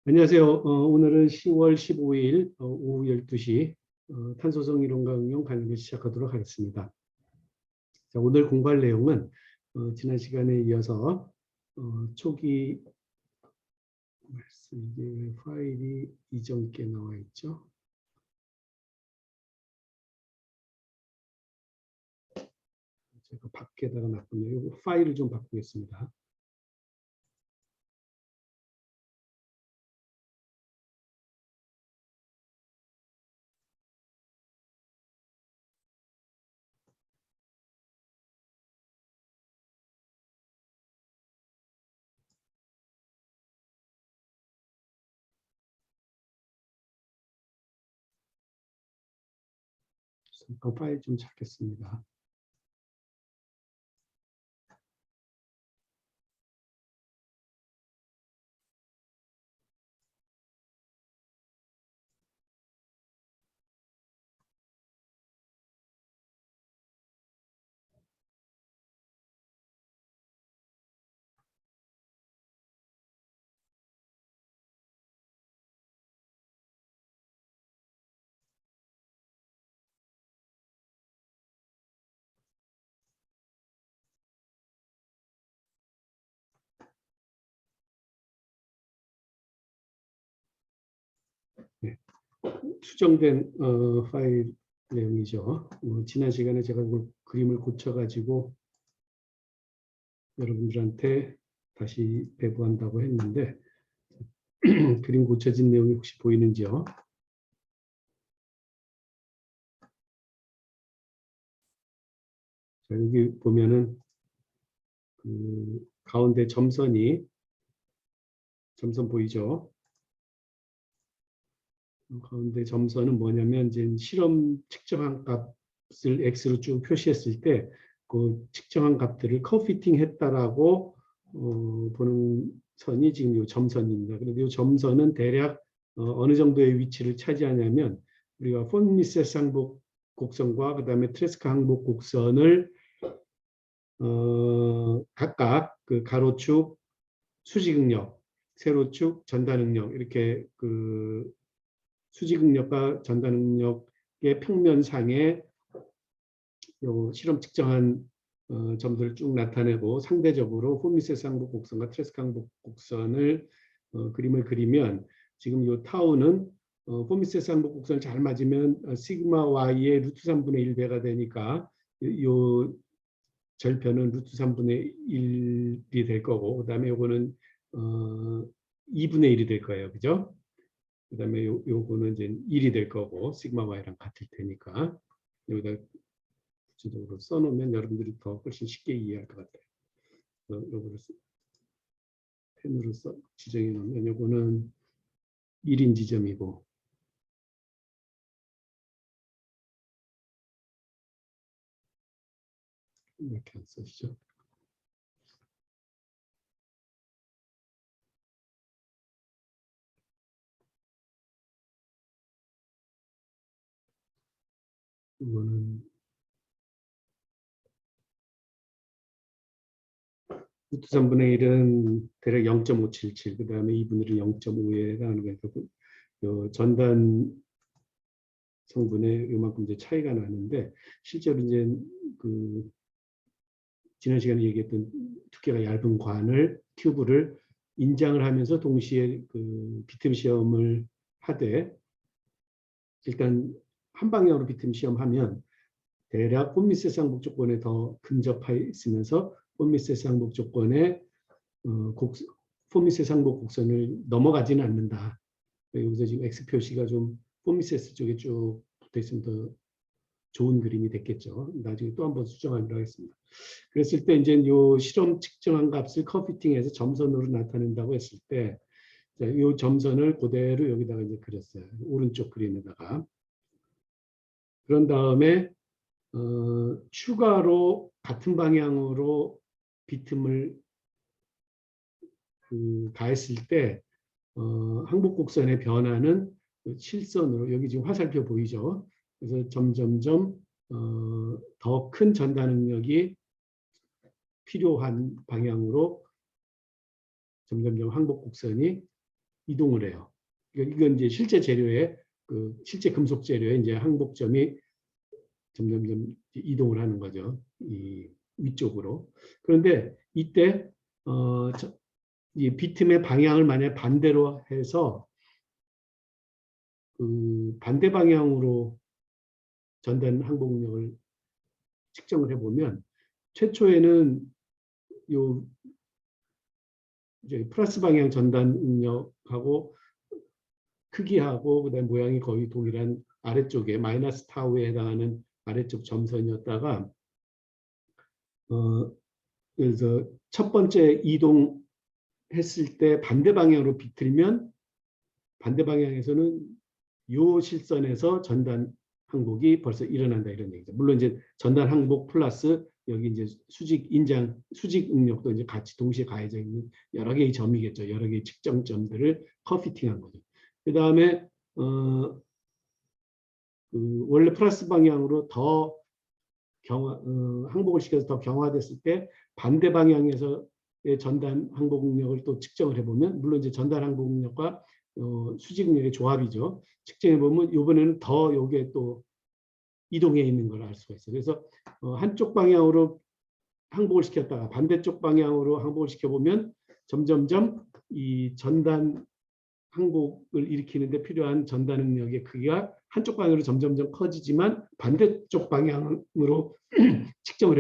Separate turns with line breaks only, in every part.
안녕하세요. 오늘은 10월 15일 오후 12시 탄소성 이론과 응용 강의를 시작하도록 하겠습니다. 자, 오늘 공부할 내용은 지난 시간에 이어서 초기 이게 파일이 이전께 나와 있죠. 제가 밖에다가 놨군요. 이 파일을 좀 바꾸겠습니다. 잠깐 파일 좀 찾겠습니다. 네. 수정된 파일 내용이죠. 지난 시간에 제가 그림을 고쳐가지고 여러분들한테 다시 배부한다고 했는데 그림 고쳐진 내용이 혹시 보이는지요? 자, 여기 보면은 그 가운데 점선 보이죠? 가운데 점선은 뭐냐면 이제 실험 측정한 값을 x로 쭉 표시했을 때 그 측정한 값들을 커피팅 했다라고 보는 선이 지금 이 점선입니다. 그런데 이 점선은 대략 어느 정도의 위치를 차지하냐면 우리가 폰 미세스 항복 곡선과 그다음에 트레스카 항복 곡선을 각각 그 가로축 수직응력, 세로축 전단응력 이렇게 그 수직응력과 전단응력의 평면상에 요 실험 측정한 점들을 쭉 나타내고 상대적으로 홈미세스 항복 곡선과 트레스카 항복 곡선을 그림을 그리면 지금 요 타우는 홈미세스 항복 곡선을 잘 맞으면 시그마 y의 루트 3분의 1배가 되니까 요 절편은 루트 3분의 1이 될 거고 그다음에 요거는 2분의 1이 될 거예요. 그죠? 그다음에 요거는 이제 1이 될 거고 시그마 y랑 같을 테니까 여기다 구체적으로 써놓으면 여러분들이 더 훨씬 쉽게 이해할 것 같아요. 요거를 펜으로 지정해 놓으면 요거는 1인 지점이고 이렇게 안 써지죠. 이거는 루트 3분의 1은 대략 0.577, 그 다음에 2분의 1은 0.5에 해당하는 거니까 요 전단 성분의 요만큼 이제 차이가 나는데 실제로 이제 그 지난 시간에 얘기했던 두께가 얇은 관을 튜브를 인장을 하면서 동시에 그 비틈 시험을 하되 일단 한 방향으로 비틈 시험하면 대략 홈미세스 항복 조건에 더 근접해 있으면서 홈미세스 항복 조건에 홈미세스 항복 곡선을 넘어가지는 않는다. 여기서 지금 X 표시가 좀 홈미세스 쪽에 쭉 붙어 있으면 더 좋은 그림이 됐겠죠. 나중에 또 한번 수정하기로 하겠습니다. 그랬을 때 이제 요 실험 측정한 값을 커피팅해서 점선으로 나타낸다고 했을 때, 이 점선을 그대로 여기다가 이제 그렸어요. 오른쪽 그림에다가. 그런 다음에 추가로 같은 방향으로 비틈을 가했을 때 항복 곡선의 변화는 실선으로 여기 지금 화살표 보이죠? 그래서 점점점 더 큰 전단 능력이 필요한 방향으로 점점점 항복 곡선이 이동을 해요. 이건 이제 실제 재료의 실제 금속 재료의 이제 항복점이 점점점 이동을 하는 거죠. 이 위쪽으로. 그런데 이때 이 비틈의 방향을 만약 반대로 해서 반대 방향으로 전단 항복력을 측정을 해보면 최초에는 요 이제 플러스 방향 전단 응력하고 크기하고 그다음 모양이 거의 동일한 아래쪽에 마이너스 타우에 해당하는 아래쪽 점선이었다가 그래서 첫 번째 이동했을 때 반대 방향으로 비틀면 반대 방향에서는 요 실선에서 전단 항복이 벌써 일어난다 이런 얘기죠. 물론 이제 전단 항복 플러스 여기 이제 수직 응력도 이제 같이 동시에 가해져 있는 여러 개의 점이겠죠. 여러 개의 측정점들을 커피팅한 거죠. 그 다음에 원래 플러스 방향으로 더 항복을 시켜서 더 경화됐을 때 반대 방향에서의 전단 항복 응력을 또 측정을 해보면 물론 이제 전단 항복 응력과 수직 응력의 조합이죠. 측정해 보면 이번에는 더 요게 또 이동해 있는 걸 알 수가 있어요. 그래서 한쪽 방향으로 항복을 시켰다가 반대쪽 방향으로 항복을 시켜보면 점점점 이 전단 항복을 일으키는데 필요한 전단 응력의 크기가 한쪽 방향으로 점점점 커지지만 반대쪽 방향으로 측정을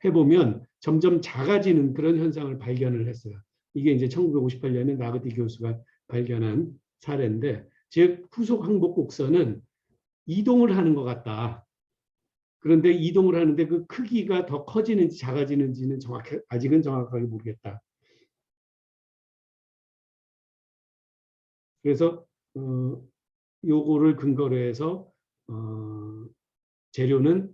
해보면 점점 작아지는 그런 현상을 발견을 했어요. 이게 이제 1958년에 나그디 교수가 발견한 사례인데 즉 후속 항복 곡선은 이동을 하는 것 같다. 그런데 이동을 하는데 그 크기가 더 커지는지 작아지는지는 아직은 정확하게 모르겠다. 그래서 요거를 근거로 해서 재료는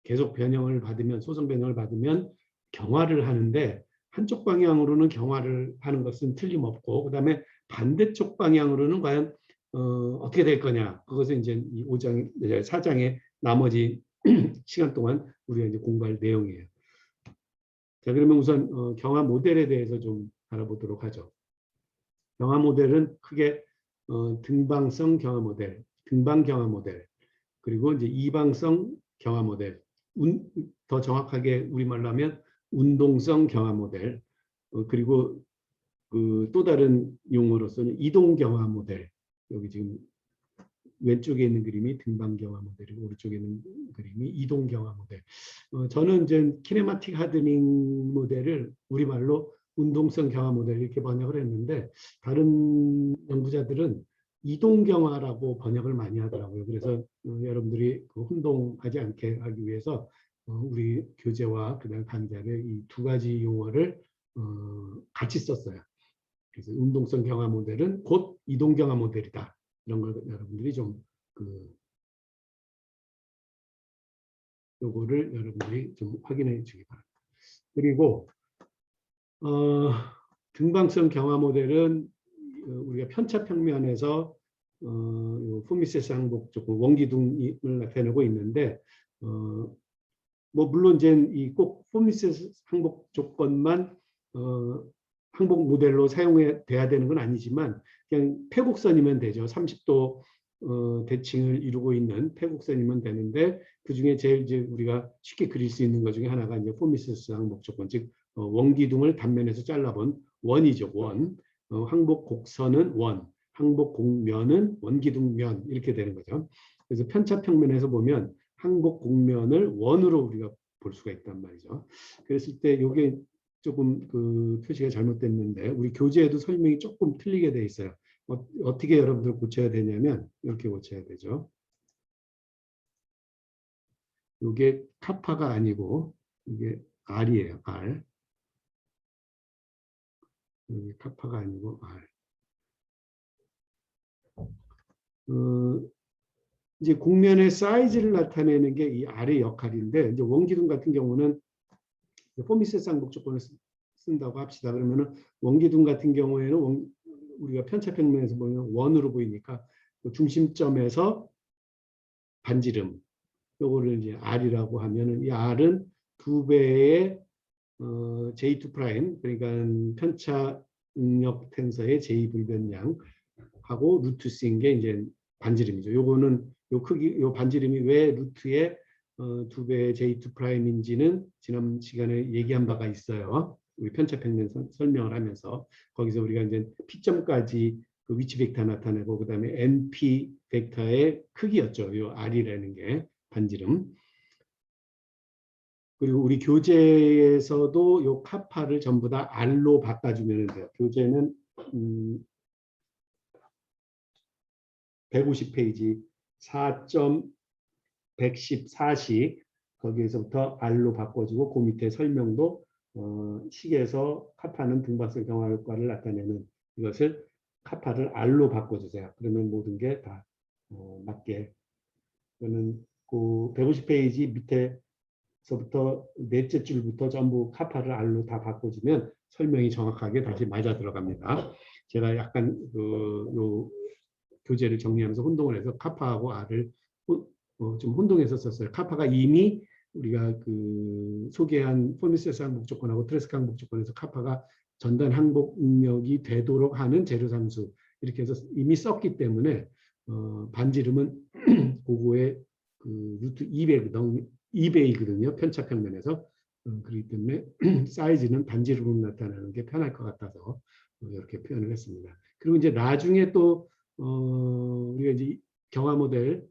계속 변형을 받으면 소성 변형을 받으면 경화를 하는데 한쪽 방향으로는 경화를 하는 것은 틀림없고 그다음에 반대쪽 방향으로는 과연 어떻게 될 거냐 그것은 이제 이 4장의 나머지 시간 동안 우리가 이제 공부할 내용이에요. 자 그러면 우선 경화 모델에 대해서 좀 알아보도록 하죠. 경화 모델은 크게 등방성 경화 모델, 등방 경화 모델, 그리고 이제 이방성 경화 모델, 더 정확하게 우리말로 하면 운동성 경화 모델, 그리고 또 다른 용어로서는 이동 경화 모델. 여기 지금 왼쪽에 있는 그림이 등방 경화 모델이고 오른쪽에 있는 그림이 이동 경화 모델. 저는 이제 키네마틱 하드닝 모델을 우리말로 운동성 경화 모델 이렇게 번역을 했는데 다른 연구자들은 이동 경화라고 번역을 많이 하더라고요. 그래서 여러분들이 혼동하지 않게 하기 위해서 우리 교재와 그다음 강좌를 이 두 가지 용어를 같이 썼어요. 그래서 운동성 경화 모델은 곧 이동 경화 모델이다. 이런 걸 여러분들이 좀 요거를 여러분들이 좀 확인해 주기 바랍니다. 그리고 등방성 경화 모델은 우리가 편차 평면에서 포미세스 항복 조건 원기둥을 나타내고 있는데 뭐 물론 이제 이 꼭 포미세스 항복 조건만 항복 모델로 사용돼야 되는 건 아니지만 그냥 패곡선이면 되죠. 30도 대칭을 이루고 있는 패곡선이면 되는데 그 중에 제일 이제 우리가 쉽게 그릴 수 있는 것 중에 하나가 이제 포미세스 항복 조건, 즉 원기둥을 단면에서 잘라본 원이죠. 원. 항복 곡선은 원, 항복 곡면은 원기둥면 이렇게 되는 거죠. 그래서 편차 평면에서 보면 항복 곡면을 원으로 우리가 볼 수가 있단 말이죠. 그랬을 때 이게 조금 표시가 잘못됐는데 우리 교재에도 설명이 조금 틀리게 돼 있어요. 어떻게 여러분들 고쳐야 되냐면 이렇게 고쳐야 되죠. 이게 카파가 아니고 이게 R이에요. R. 여기 카파가 아니고 R. 이제 곡면의 사이즈를 나타내는 게 이 R의 역할인데 이제 원기둥 같은 경우는 포미세스 항복 조건을 쓴다고 합시다. 그러면은 원기둥 같은 경우에는 우리가 편차 평면에서 보면 원으로 보이니까 그 중심점에서 반지름 요거를 이제 R이라고 하면은 이 R은 2배의 J2 프라임 그러니까 편차 응력 텐서의 제2불변량하고 루트 C인 게 이제 반지름이죠. 요거는 요 크기, 요 반지름이 왜 루트의 2배의 J2 프라임인지는 지난 시간에 얘기한 바가 있어요. 우리 편차평면 설명을 하면서 거기서 우리가 이제 P점까지 그 위치 벡터 나타내고 그다음에 NP 벡터의 크기였죠. 요 R이라는 게 반지름. 그리고 우리 교재에서도 요 카파를 전부 다 R로 바꿔주면 돼요. 교재는 150페이지 4.114식 거기에서부터 R로 바꿔주고 그 밑에 설명도 식에서 카파는 등박성 경화 효과를 나타내는 이것을 카파를 R로 바꿔주세요. 그러면 모든 게 다 맞게. 그러면 그 150페이지 밑에서부터 넷째 줄부터 전부 카파를 R로 다 바꿔주면 설명이 정확하게 다시 맞아 들어갑니다. 제가 약간 요 교재를 정리하면서 혼동을 해서 카파하고 R을 좀 혼동해서 썼어요. 카파가 이미 우리가 그 소개한 포미세스 항복 조건하고 트레스카 항복 조건에서 카파가 전단 항복 능력이 되도록 하는 재료상수 이렇게 해서 이미 썼기 때문에 반지름은 그거의 그 루트 2배이거든요. 편차평면에서. 그렇기 때문에 사이즈는 반지름으로 나타나는 게 편할 것 같아서 이렇게 표현을 했습니다. 그리고 이제 나중에 또 우리가 이제 경화 모델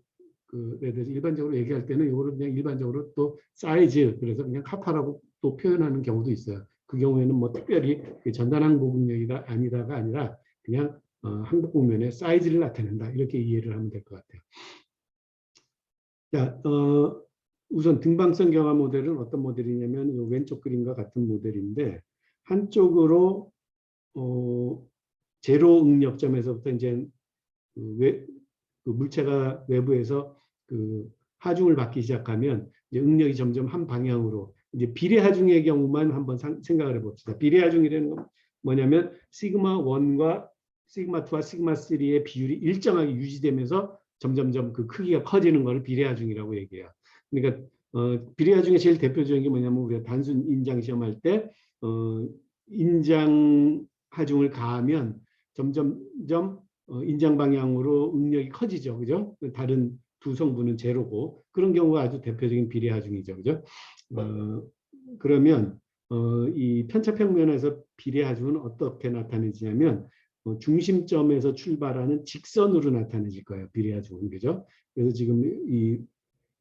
그에 대해서 일반적으로 얘기할 때는 이거를 그냥 일반적으로 또 사이즈 그래서 그냥 카파라고 또 표현하는 경우도 있어요. 그 경우에는 뭐 특별히 전단 항복 능력이다 아니다가 아니라 그냥 항복 국면의 사이즈를 나타낸다 이렇게 이해를 하면 될 것 같아요. 자, 우선 등방성 경화 모델은 어떤 모델이냐면 이 왼쪽 그림과 같은 모델인데 한쪽으로 제로 응력점에서부터 이제 그 물체가 외부에서 그 하중을 받기 시작하면 이제 응력이 점점 한 방향으로 이제 비례 하중의 경우만 한번 생각을 해봅시다. 비례 하중이라는 건 뭐냐면 시그마 1과 시그마 2와 시그마 3의 비율이 일정하게 유지되면서 점점점 그 크기가 커지는 것을 비례 하중이라고 얘기해요. 그러니까 비례 하중의 제일 대표적인 게 뭐냐면 우리가 단순 인장 시험할 때 인장 하중을 가하면 점점점 인장 방향으로 응력이 커지죠. 그죠? 다른 두 성분은 제로고 그런 경우가 아주 대표적인 비례 하중이죠. 그죠? 그러면 이 편차평면에서 비례 하중은 어떻게 나타내지냐면 중심점에서 출발하는 직선으로 나타내질 거예요. 비례 하중은. 그죠? 그래서 지금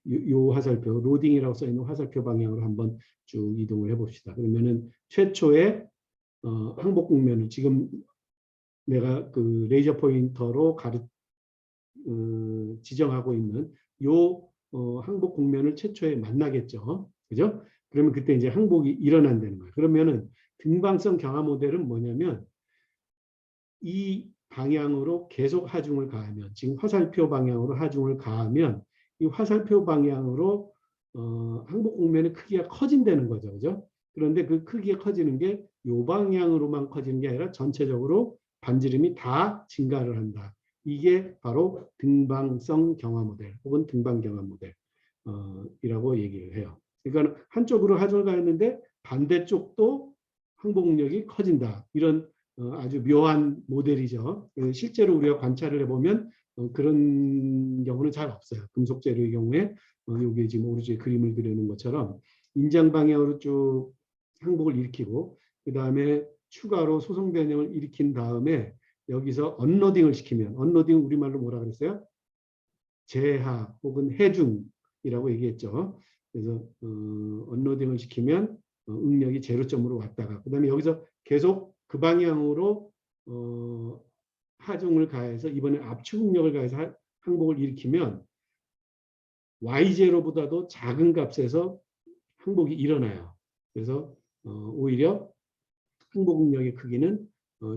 요 화살표, 로딩이라고 써 있는 화살표 방향으로 한번 쭉 이동을 해봅시다. 그러면은 최초의 항복 국면을 지금 내가 그 레이저 포인터로 지정하고 있는 요 항복 국면을 최초에 만나겠죠. 그죠? 그러면 그때 이제 항복이 일어난다는 거예요. 그러면은 등방성 경화 모델은 뭐냐면 이 방향으로 계속 하중을 가하면 지금 화살표 방향으로 하중을 가하면 이 화살표 방향으로 항복 국면의 크기가 커진다는 거죠. 그죠? 그런데 그 크기가 커지는 게 이 방향으로만 커지는 게 아니라 전체적으로 반지름이 다 증가를 한다. 이게 바로 등방성 경화 모델 혹은 등방 경화 모델이라고 얘기를 해요. 그러니까 한쪽으로 하중을 가했는데 반대쪽도 항복력이 커진다. 이런 아주 묘한 모델이죠. 실제로 우리가 관찰을 해보면 그런 경우는 잘 없어요. 금속 재료의 경우에 여기 지금 오른쪽에 그림을 그리는 것처럼 인장 방향으로 쭉 항복을 일으키고 그 다음에 추가로 소성 변형을 일으킨 다음에 여기서 언로딩을 시키면 언로딩 우리말로 뭐라 그랬어요? 재하 혹은 해중이라고 얘기했죠. 그래서 언로딩을 시키면 응력이 제로점으로 왔다가 그 다음에 여기서 계속 그 방향으로 하중을 가해서 이번에 압축 응력을 가해서 항복을 일으키면 Y0보다도 작은 값에서 항복이 일어나요. 그래서 오히려 항복 능력의 크기는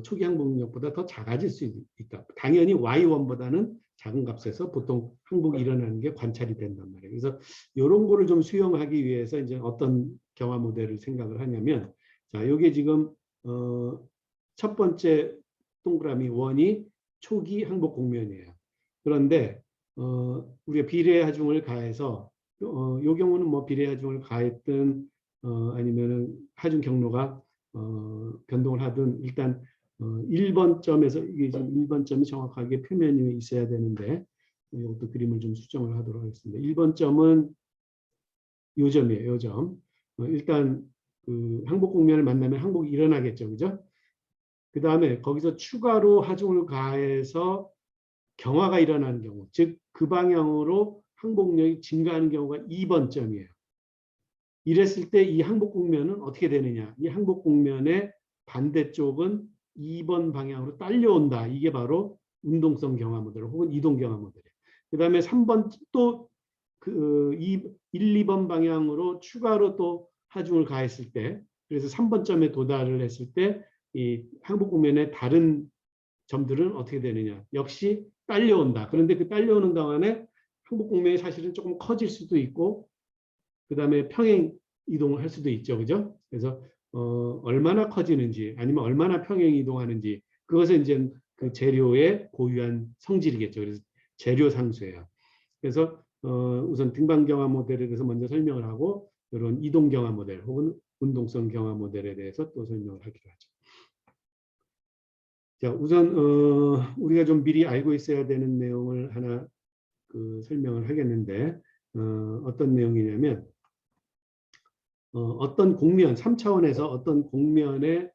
초기 항복 능력보다 더 작아질 수 있다. 당연히 Y1보다는 작은 값에서 보통 항복이 일어나는 게 관찰이 된단 말이에요. 그래서 이런 거를 좀 수용하기 위해서 이제 어떤 경화 모델을 생각을 하냐면 자, 요게 지금 첫 번째 동그라미 1이 초기 항복 국면이에요. 그런데 우리가 비례 하중을 가해서 요 경우는 뭐 비례 하중을 가했든 아니면은 하중 경로가 변동을 하든 일단 1번 점에서 이게 지금 1번 점이 정확하게 표면이 있어야 되는데 이것도 그림을 좀 수정을 하도록 하겠습니다. 1번 점은 요 점이에요. 요 점. 일단 그 항복 국면을 만나면 항복이 일어나겠죠. 그죠? 그 다음에 거기서 추가로 하중을 가해서 경화가 일어나는 경우, 즉 그 방향으로 항복력이 증가하는 경우가 2번 점이에요. 이랬을 때 이 항복 국면은 어떻게 되느냐? 이 항복 국면의 반대쪽은 2번 방향으로 딸려온다. 이게 바로 운동성 경화 모델 혹은 이동 경화 모델이에요. 그 다음에 3번 또 그 1, 2번 방향으로 추가로 또 하중을 가했을 때, 그래서 3번 점에 도달을 했을 때 이 항복 국면의 다른 점들은 어떻게 되느냐? 역시 딸려온다. 그런데 그 딸려오는 동안에 항복 국면이 사실은 조금 커질 수도 있고, 그 다음에 평행 이동을 할 수도 있죠. 그죠? 그래서 얼마나 커지는지 아니면 얼마나 평행 이동하는지 그것은 이제 그 재료의 고유한 성질이겠죠. 그래서 재료 상수예요. 그래서 우선 등반 경화 모델에 대해서 먼저 설명을 하고 이런 이동 경화 모델 혹은 운동성 경화 모델에 대해서 또 설명을 하기로 하죠. 자, 우선 우리가 좀 미리 알고 있어야 되는 내용을 하나 설명을 하겠는데 어떤 내용이냐면 어떤 곡면 3차원에서 어떤 곡면의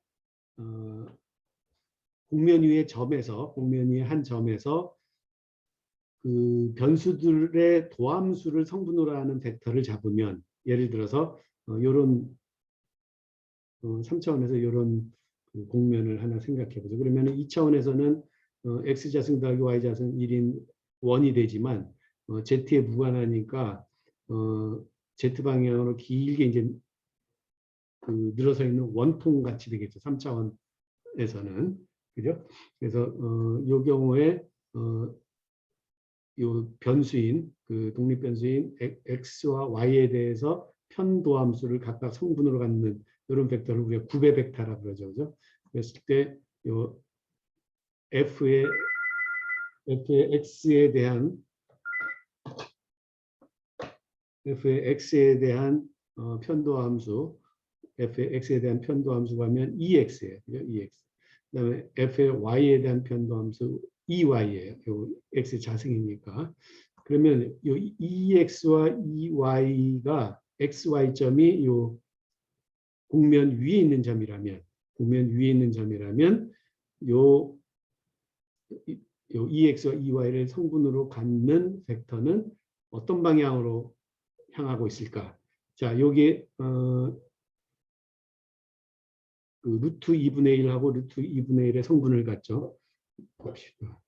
곡면 위의 점에서 곡면 위의 한 점에서 그 변수들의 도함수를 성분으로 하는 벡터를 잡으면 예를 들어서 이런 3차원에서 이런 곡면을 하나 생각해 보죠. 그러면 2차원에서는 x좌승 더하기 y좌승 1인 원이 되지만 z에 무관하니까 z 방향으로 길게 이제 늘어서 있는 원통 같이 되겠죠. 3차원에서는 그죠? 그래서 이 경우에 요 변수인 그 독립 변수인 x와 y에 대해서 편도함수를 각각 성분으로 갖는 이런 벡터를 우리가 구배 벡터라고 그러죠. 그죠? 그랬을 때 요 f의 x에 대한 편도함수 f의 x에 대한 편도함수가 하면 ex예요. 그죠? ex. 그다음에 f의 y에 대한 편도함수 EY예요. X 자승이니까. 그러면 이 EX와 EY가 XY점이 요 곡면 위에 있는 점이라면 요 EX와 EY를 성분으로 갖는 벡터는 어떤 방향으로 향하고 있을까? 자, 여기 그 루트 2분의 1하고 루트 2분의 1의 성분을 갖죠. 봅시다.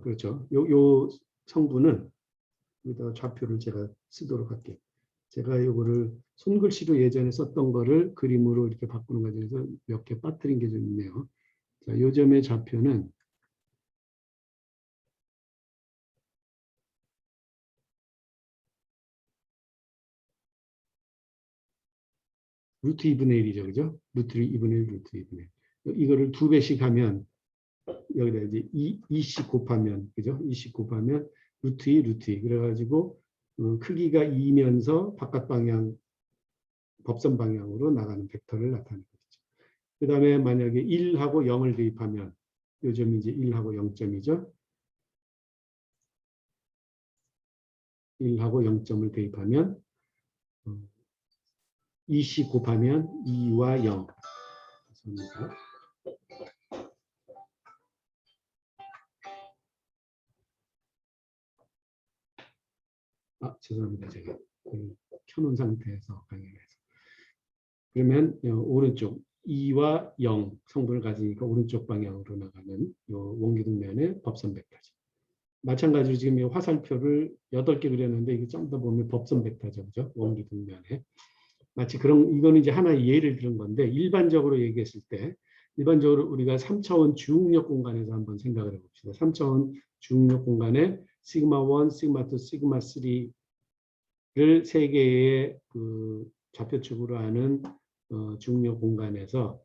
그렇죠. 요 성분은 여기다가 좌표를 제가 쓰도록 할게요. 제가 요거를 손글씨로 예전에 썼던 거를 그림으로 이렇게 바꾸는 과정에서 몇 개 빠뜨린 게 좀 있네요. 자, 요 점의 좌표는 루트 2분의 1이죠. 그죠? 루트 2분의 1, 루트 2분의 1. 이거를 2배씩 하면 여기다 이제 2씩 곱하면 그죠? 2씩 곱하면 루트 2, 루트 2. 그래가지고 크기가 2면서 바깥 방향 법선 방향으로 나가는 벡터를 나타내는 거죠. 그 다음에 만약에 1하고 0을 대입하면 요 점이 이제 1하고 0점이죠. 1하고 0점을 대입하면 2씩 곱하면 2와 0. 죄송합니다. 죄송합니다. 제가 켜놓은 상태에서 강의를 해서. 그러면 오른쪽 2와 0 성분을 가지니까 오른쪽 방향으로 나가는 요 원기둥면의 법선 벡터죠. 마찬가지로 지금 이 화살표를 8개 그렸는데 이게 좀 더 보면 법선 벡터죠. 그죠? 원기둥면에. 마치 그런 이거는 이제 하나의 예를 들은 건데 일반적으로 얘기했을 때 일반적으로 우리가 3차원 주응력 공간에서 한번 생각을 해봅시다. 3차원 주응력 공간에 시그마 1, 시그마 2, 시그마 3를 세 개의 그 좌표축으로 하는 중력 공간에서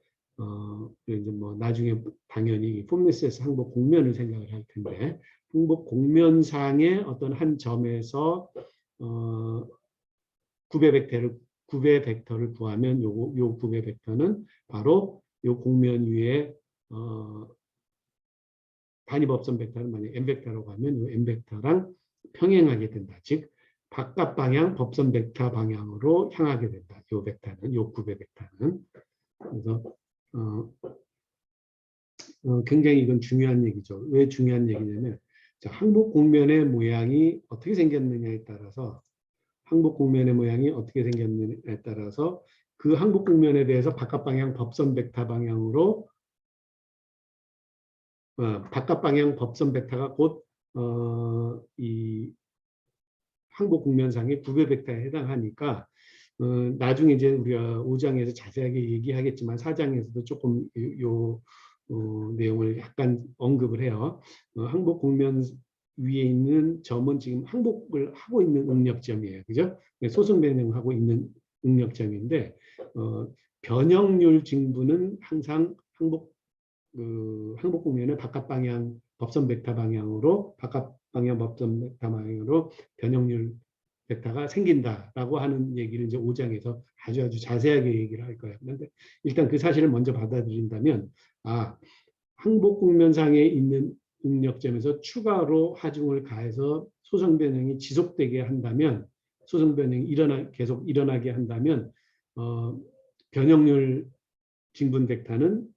이제 뭐 나중에 당연히 폼리스에서 항복 곡면을 생각을 할 텐데 항복 곡면상의 어떤 한 점에서 구배 벡터를 구배 벡터를 구하면 요 구배 벡터는 바로 요 곡면 위에 단위법선 벡터는 만약 n 벡터라고 하면 요 n 벡터랑 평행하게 된다. 즉 바깥 방향 법선 벡터 방향으로 향하게 된다. 요 벡터는 요 구배 벡터는. 그래서 굉장히 이건 중요한 얘기죠. 왜 중요한 얘기냐면 자, 항복 곡면의 모양이 어떻게 생겼느냐에 따라서 항복 곡면의 모양이 어떻게 생겼느냐에 따라서 그 항복 곡면에 대해서 바깥 방향 법선 벡터 방향으로 바깥 방향 법선 벡터가 곧 이 항복 곡면상의 구배 벡터에 해당하니까 나중에 이제 우리가 5장에서 자세하게 얘기하겠지만 4장에서도 조금 요 내용을 약간 언급을 해요. 항복 곡면 위에 있는 점은 지금 항복을 하고 있는 응력점이에요. 그죠? 소승 변형하고 있는 응력점인데 변형률 징분은 항상 항복 곡면의 바깥 방향 법선 벡터 방향으로 바깥 방향 법선 벡터 방향으로 변형률 벡터가 생긴다라고 하는 얘기를 이제 5장에서 아주 자세하게 얘기를 할 거예요. 그런데 일단 그 사실을 먼저 받아들인다면 항복 곡면상에 있는 응력점에서 추가로 하중을 가해서 소성 변형이 지속되게 한다면 소성 변형이 계속 일어나게 한다면 변형률 징분 벡터는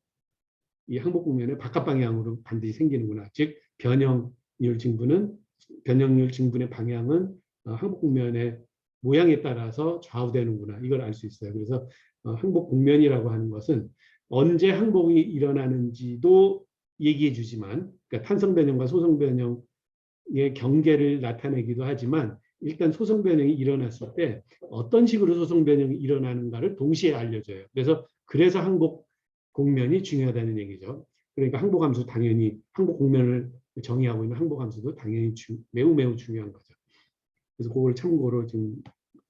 이 항복 곡면의 바깥 방향으로 반드시 생기는구나. 즉 변형률 징분의 방향은 항복 곡면의 모양에 따라서 좌우되는구나. 이걸 알 수 있어요. 그래서 항복 곡면이라고 하는 것은 언제 항복이 일어나는지도 얘기해 주지만 그러니까 탄성 변형과 소성 변형의 경계를 나타내기도 하지만 일단 소성 변형이 일어났을 때 어떤 식으로 소성 변형이 일어나는가를 동시에 알려줘요. 그래서 항복 곡면이 중요하다는 얘기죠. 그러니까 항복함수 당연히 항복 곡면을 정의하고 있는 항복함수도 당연히 매우 중요한 거죠. 그래서 그걸 참고로 지금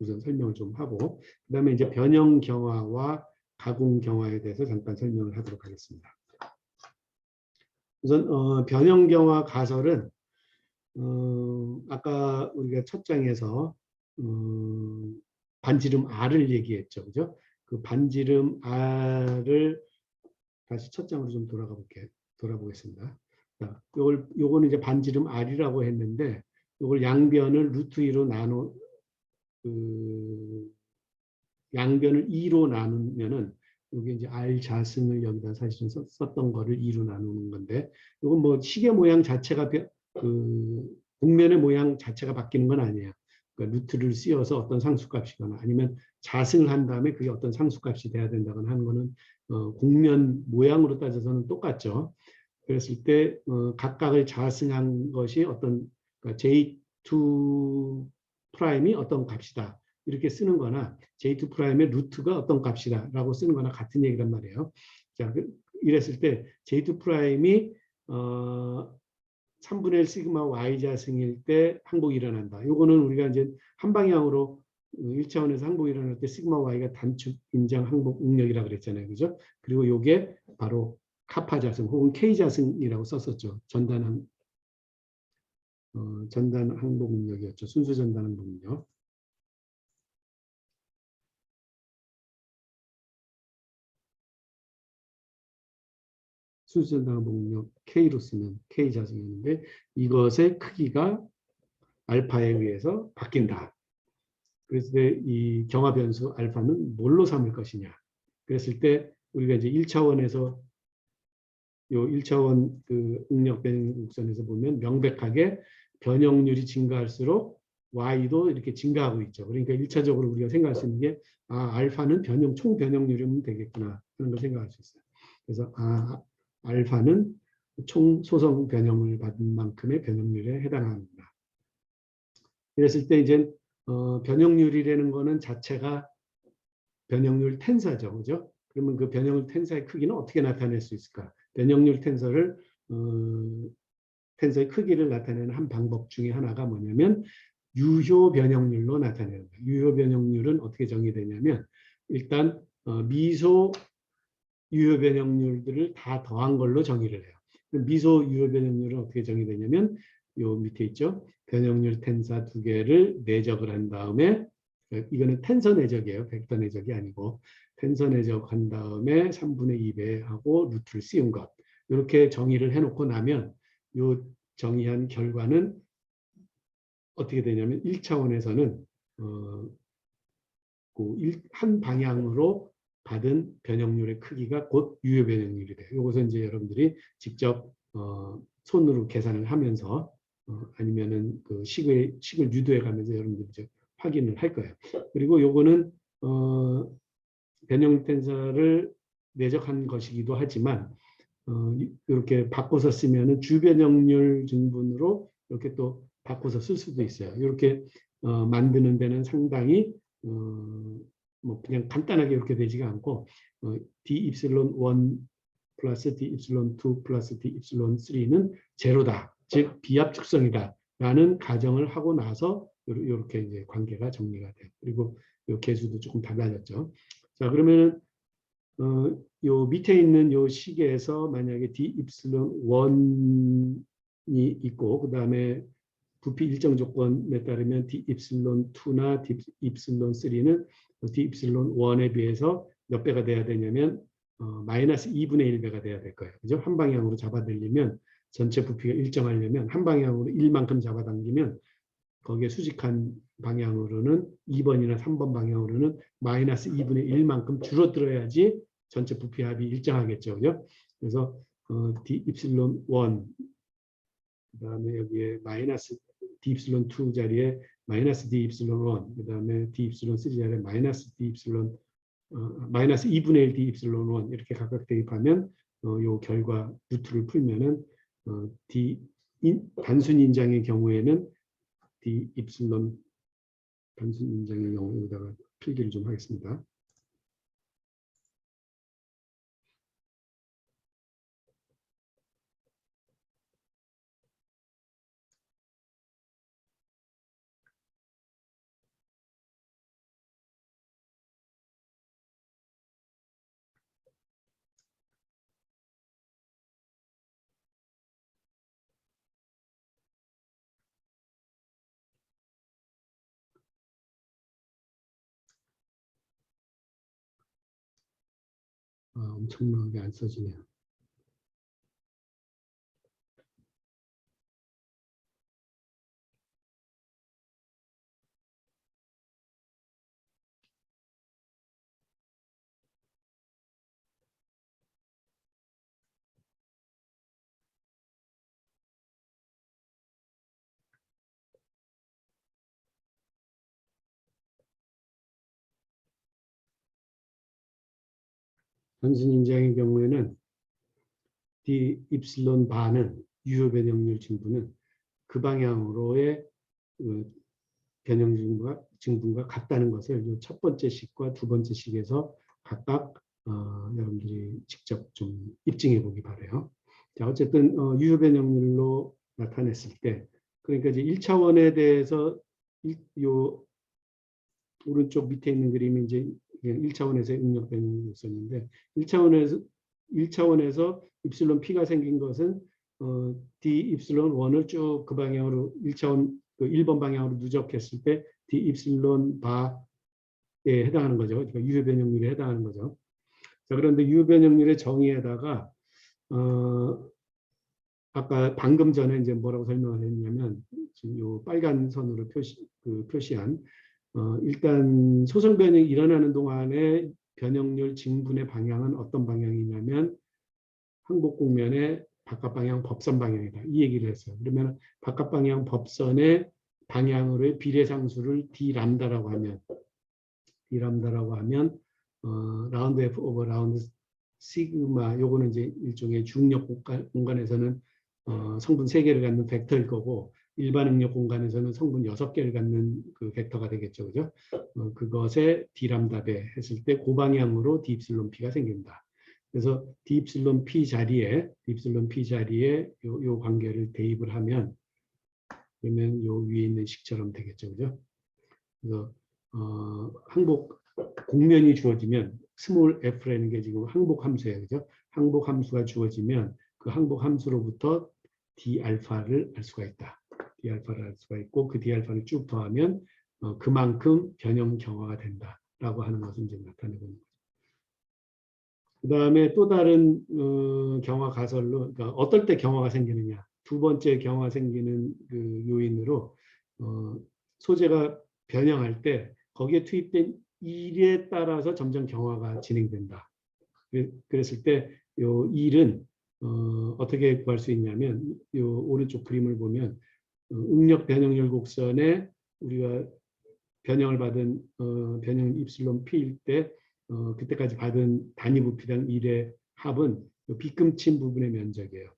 우선 설명을 좀 하고 그다음에 이제 변형 경화와 가공 경화에 대해서 잠깐 설명을 하도록 하겠습니다. 우선 변형 경화 가설은 아까 우리가 첫 장에서 반지름 R을 얘기했죠, 그죠? 그 반지름 R을 다시 첫 장으로 좀 돌아보겠습니다. 자, 요거는 이제 반지름 R이라고 했는데 요걸 양변을 루트 2로 양변을 2로 나누면은 여기 이제 R 자승을 여기다 사실은 썼던 거를 2로 나누는 건데 이건 뭐 시계 모양 자체가 곡면의 모양 자체가 바뀌는 건 아니에요. 그러니까 루트를 씌워서 어떤 상수값이거나 아니면 자승을 한 다음에 그게 어떤 상수값이 돼야 된다거나 하는 거는 곡면 모양으로 따져서는 똑같죠. 그랬을 때 각각을 자승한 것이 어떤 그러니까 J2 프라임이 어떤 값이다. 이렇게 쓰는 거나 J2 프라임의 루트가 어떤 값이다 라고 쓰는 거나 같은 얘기란 말이에요. 자, 이랬을 때 J2 프라임이 3분의 1 시그마 Y 자승일 때 항복이 일어난다. 요거는 우리가 이제 한 방향으로 1차원에서 항복이 일어날 때 시그마 Y가 단축 인정 항복 응력이라고 그랬잖아요. 그죠? 그리고 요게 바로 카파 자승 혹은 K 자승이라고 썼었죠. 전단 항복 응력이었죠. 순수 전단 항복 응력. 순수 전단 항복 응력 K로 쓰면 K 자승이었는데 이것의 크기가 알파에 의해서 바뀐다. 그래서 이 경화 변수 알파는 뭘로 삼을 것이냐. 그랬을 때 우리가 이제 1차원에서 요 1차원 그 응력 변형 곡선에서 보면 명백하게 변형률이 증가할수록 Y도 이렇게 증가하고 있죠. 그러니까 1차적으로 우리가 생각할 수 있는 게 알파는 총 변형률이면 되겠구나 하는 걸 생각할 수 있어요. 그래서 알파는 총 소성 변형을 받은 만큼의 변형률에 해당합니다. 이랬을 때 이제 변형률이라는 거는 자체가 변형률 텐사죠. 그죠? 그러면 그 변형률 텐사의 크기는 어떻게 나타낼 수 있을까? 변형률 텐서의 크기를 나타내는 한 방법 중에 하나가 뭐냐면 유효 변형률로 나타내는 거예요. 유효 변형률은 어떻게 정의되냐면 일단 미소 유효 변형률들을 다 더한 걸로 정의를 해요. 미소 유효 변형률은 어떻게 정의되냐면 요 밑에 있죠. 변형률 텐사 두 개를 내적을 한 다음에 이거는 텐선 해적이에요. 벡터 해적이 아니고 텐선 해적한 다음에 3분의 2배 하고 루트를 씌운 것. 이렇게 정의를 해놓고 나면 요 정의한 결과는 어떻게 되냐면 1차원에서는 한 방향으로 받은 변형률의 크기가 곧 유효 변형률이 돼요. 이것은 이제 여러분들이 직접 손으로 계산을 하면서 아니면은 그 식을 유도해 가면서 여러분들이 이제 확인을 할 거예요. 그리고 요거는 변형 텐서를 내적한 것이기도 하지만 이렇게 바꿔서 쓰면은 주변형률 증분으로 이렇게 또 바꿔서 쓸 수도 있어요. 이렇게 만드는 데는 상당히 뭐 그냥 간단하게 이렇게 되지가 않고 d 입실론 1 플러스 d 입실론 2 플러스 d 입실론 3는 제로다, 즉 비압축성이다 라는 가정을 하고 나서 이렇게 이제 관계가 정리가 돼요. 그리고 요 계수도 조금 달라졌죠. 자, 그러면은 요 밑에 있는 요 식에서 만약에 d 입실론 1이 있고 그 다음에 부피 일정 조건에 따르면 d 입실론 2나 d 입실론 3는 d 입실론 1에 비해서 몇 배가 돼야 되냐면 마이너스 2분의 1배가 돼야 될 거예요. 그죠? 한 방향으로 잡아당기면 전체 부피가 일정하려면 한 방향으로 1만큼 잡아당기면 거기에 수직한 방향으로는 2번이나 3번 방향으로는 마이너스 2분의 1만큼 줄어들어야지 전체 부피 합이 일정하겠죠. 그죠? 그래서 d 입실론 1 그다음에 여기에 마이너스 d 입실론 2 자리에 마이너스 d 입실론 1 그다음에 d 입실론 3 자리에 마이너스 d 입실론 마이너스 2분의 1 d 입실론 1 이렇게 각각 대입하면 요 결과 루트를 풀면은 단순 인장의 경우에는 d 입실론 단순 인장의 경우에다가 필기를 좀 하겠습니다. 엄청나게 안 써지네요. 단순 인장의 경우에는 d 입실론 바는 유효 변형률 증분은 그 방향으로의 변형 증분과 같다는 것을 첫 번째 식과 두 번째 식에서 각각 여러분들이 직접 좀 입증해 보기 바래요. 자, 어쨌든 유효 변형률로 나타냈을 때 그러니까 이제 1차원에 대해서 요 오른쪽 밑에 있는 그림이 이제 1차원에서 응력 변형이 있었는데 1차원에서 입실론 P가 생긴 것은 D 입실론 1을 쭉 그 방향으로 1차원 그 1번 방향으로 누적했을 때 D 입실론 바에 해당하는 거죠. 그러니까 유효 변형률에 해당하는 거죠. 자, 그런데 유효 변형률의 정의에다가 아까 방금 전에 이제 뭐라고 설명을 했냐면 지금 요 빨간 선으로 표시한 일단 소성 변형이 일어나는 동안에 변형률 증분의 방향은 어떤 방향이냐면 항복 국면의 바깥 방향 법선 방향이다. 이 얘기를 했어요. 그러면 바깥 방향 법선의 방향으로의 비례상수를 d 람다라고 하면 라운드 f 오버 라운드 시그마 요거는 이제 일종의 중력 공간에서는 성분 3개를 갖는 벡터일 거고 일반 응력 공간에서는 성분 6개를 갖는 그 벡터가 되겠죠. 그죠? 그것에 D람다배 했을 때 그 방향으로 D입실론 P가 생긴다. 그래서 D입실론 P 자리에 요 관계를 대입을 하면 그러면 요 위에 있는 식처럼 되겠죠. 그죠? 그래서 항복 공면이 주어지면 스몰 f라는 게 지금 항복 함수예요. 그죠? 항복 함수가 주어지면 그 항복 함수로부터 d 알파를 알 수가 있다. d 알파를 알 수가 있고 그 d 알파를 쭉 더하면 그만큼 변형 경화가 된다라고 하는 것을 이제 나타내고 있는 거죠. 그 다음에 또 다른 경화 가설로, 그러니까 어떨 때 경화가 생기느냐. 두 번째 경화 생기는 그 요인으로 소재가 변형할 때 거기에 투입된 일에 따라서 점점 경화가 진행된다. 그랬을 때 요 일은 어떻게 구할 수 있냐면 요 오른쪽 그림을 보면 응력 변형률 곡선에 우리가 변형을 받은 변형 입실론 P일 때 그때까지 받은 단위 부피당 일의 합은 빗금친 부분의 면적이에요.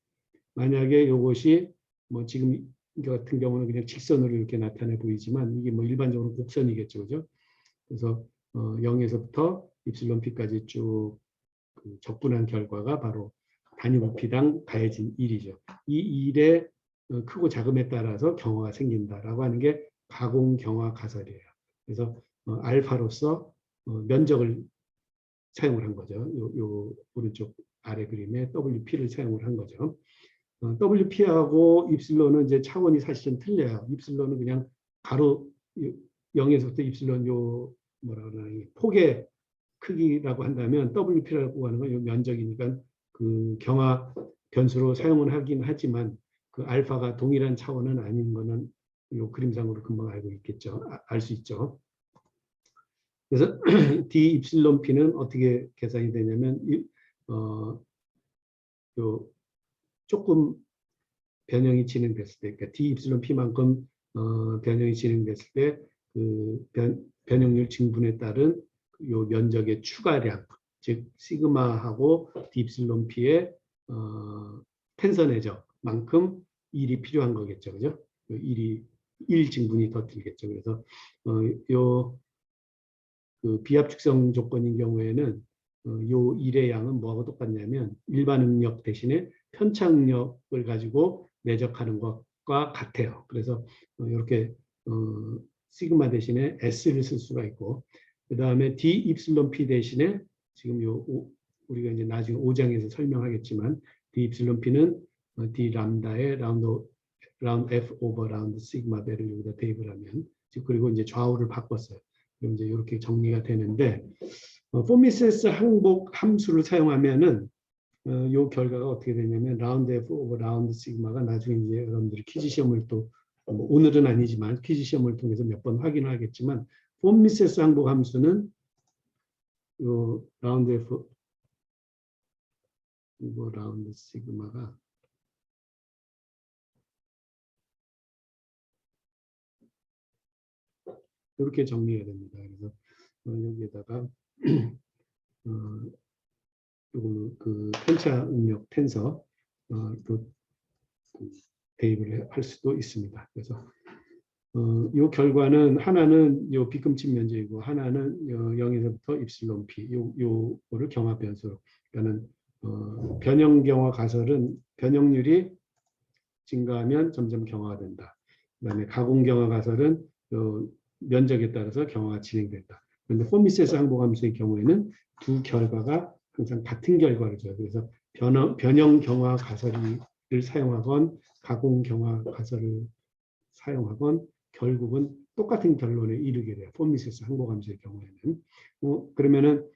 만약에 이것이 뭐 지금 같은 경우는 그냥 직선으로 이렇게 나타내 보이지만 이게 뭐 일반적으로 곡선이겠죠, 그죠? 그래서 0에서부터 입실론 P까지 쭉 그 적분한 결과가 바로 단위 부피당 가해진 일이죠. 이 일의 크고 작음에 따라서 경화가 생긴다라고 하는 게 가공 경화 가설이에요. 그래서 알파로서 면적을 사용을 한 거죠. 요 오른쪽 아래 그림에 WP를 사용을 한 거죠. WP하고 입실론은 이제 차원이 사실은 틀려요. 입실론은 그냥 가로 0에서부터 입실론 요 뭐라 그러나 폭의 크기라고 한다면 WP라고 하는 건 요 면적이니까 그 경화 변수로 사용을 하긴 하지만 그 알파가 동일한 차원은 아닌 거는 요 그림상으로 금방 알고 있겠죠. 알 수 있죠. 그래서 D 입실론 P는 어떻게 계산이 되냐면 요 조금 변형이 진행됐을 때, 그러니까 D 입실론 P만큼 변형이 진행됐을 때 그 변형률 증분에 따른 요 면적의 추가량, 즉 시그마하고 D 입실론 P의 텐서 내적만큼 일이 필요한 거겠죠, 그죠? 일이 일 증분이 더 들겠죠. 그래서 요 그 비합 축성 조건인 경우에는 요 일의 양은 뭐하고 똑같냐면 일반 응력 대신에 편차응력을 가지고 내적하는 것과 같아요. 그래서 이렇게 시그마 대신에 S를 쓸 수가 있고 그 다음에 D 입실론 P 대신에 지금 요 우리가 이제 나중에 5장에서 설명하겠지만 D 입실론 P는 D 람다의 라운드 F 오버 라운드 시그마 배를 여기다 대입을 하면 그리고 이제 좌우를 바꿨어요. 그럼 이제 이렇게 정리가 되는데 포미세스 항복 함수를 사용하면은 이 결과가 어떻게 되냐면 라운드 F 오버 라운드 시그마가 나중에 이제 여러분들이 퀴즈 시험을 또 오늘은 아니지만 퀴즈 시험을 통해서 몇 번 확인을 하겠지만 포미세스 항복 함수는 요 라운드 F 오버 라운드 시그마가 이렇게 정리해야 됩니다. 그래서 여기에다가 요거는 그 편차 응력 텐서 또 대입을 할 수도 있습니다. 그래서 이 결과는 하나는 요 빗금친 면적이고 하나는 0에서부터 입실론 P 요거를 경화 변수로 그러니까는 변형 경화 가설은 변형률이 증가하면 점점 경화가 된다. 그다음에 가공 경화 가설은 면적에 따라서 경화가 진행된다. 그런데 포미세스 항복함수의 경우에는 두 결과가 항상 같은 결과를 줘요. 그래서 변형 경화 가설을 사용하건 가공 경화 가설을 사용하건 결국은 똑같은 결론에 이르게 돼요. 포미세스 항복함수의 경우에는. 그러면은